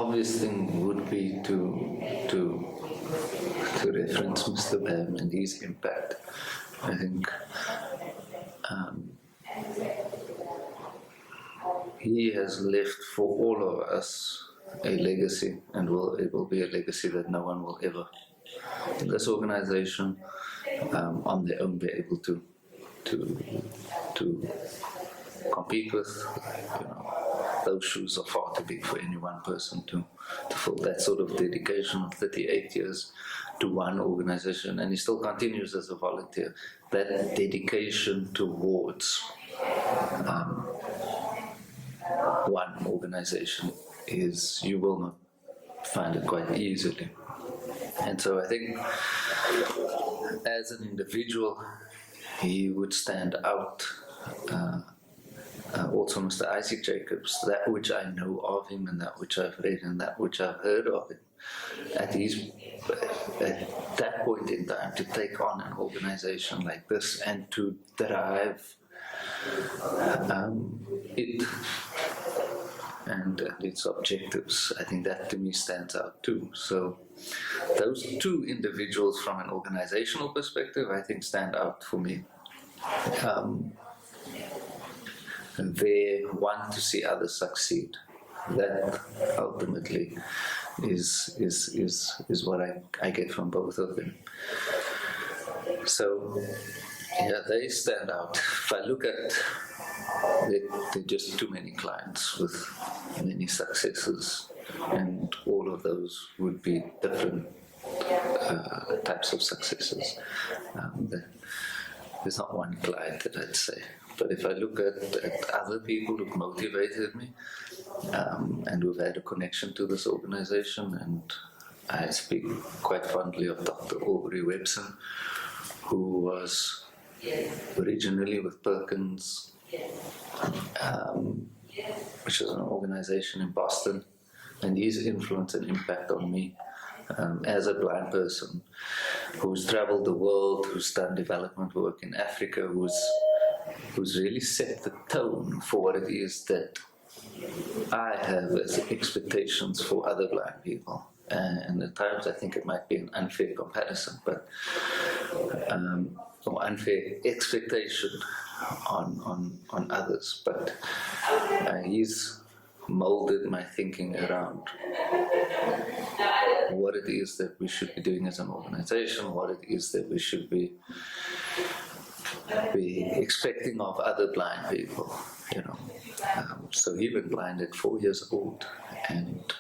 obvious thing would be to reference Mr. Bam and his impact. I think he has left for all of us a legacy, and it will be a legacy that no one will ever in this organization on their own be able to compete with. You know, those shoes are far too big for any one person to fill. That sort of dedication of 38 years to one organization, and he still continues as a volunteer. That dedication towards one organization is, you will not find it quite easily. And so I think as an individual, he would stand out. Also Mr. Isaac Jacobs, that which I know of him and that which I've read and that which I've heard of him, at that point in time, to take on an organization like this and to drive it and its objectives, I think that to me stands out too. So those two individuals from an organizational perspective, I think, stand out for me. They want to see others succeed. That ultimately is what I get from both of them. So yeah, they stand out. If I look at there are just too many clients with many successes, and all of those would be different types of successes. There's not one client that I'd say. But if I look at other people who've motivated me and who've had a connection to this organization, and I speak quite fondly of Dr. Aubrey Webson, who was originally with Perkins, which is an organization in Boston, and his influence and impact on me as a blind person who's traveled the world, who's done development work in Africa, who's really set the tone for what it is that I have as expectations for other blind people. And at times I think it might be an unfair comparison, but or unfair expectation on others. But he's molded my thinking around what it is that we should be doing as an organization, what it is that we should be expecting of other blind people, you know. So he was blind at 4 years old, and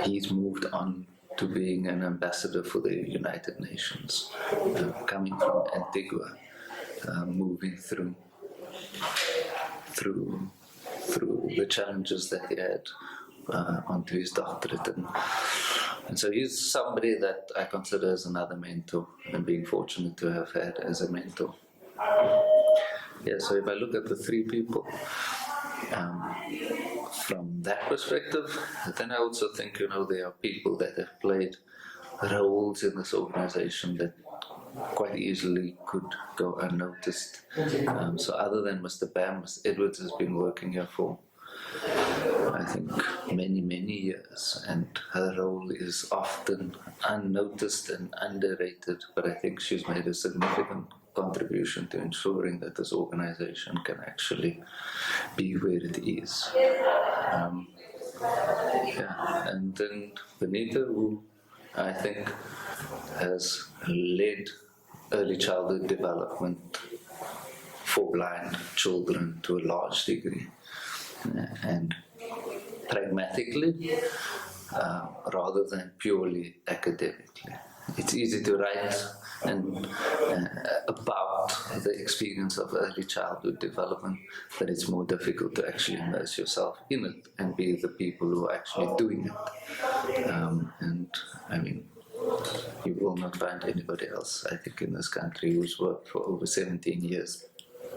he's moved on to being an ambassador for the United Nations, coming from Antigua, moving through the challenges that he had onto his doctorate. And so he's somebody that I consider as another mentor, and being fortunate to have had as a mentor. Yeah, so if I look at the three people from that perspective, then I also think, you know, there are people that have played roles in this organization that quite easily could go unnoticed. So other than Mr. Bam, Ms. Edwards has been working here for, I think, many years, and her role is often unnoticed and underrated, but I think she's made a significant contribution to ensuring that this organization can actually be where it is. Yeah, and then Benita, who I think has led early childhood development for blind children to a large degree, and pragmatically rather than purely academically. It's easy to write and about the experience of early childhood development, but it's more difficult to actually immerse yourself in it and be the people who are actually doing it. And I mean, you will not find anybody else, I think, in this country who's worked for over 17 years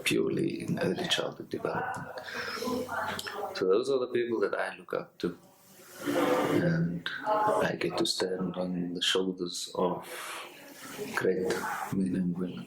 purely in early childhood development. So those are the people that I look up to, and I get to stand on the shoulders of great men and women.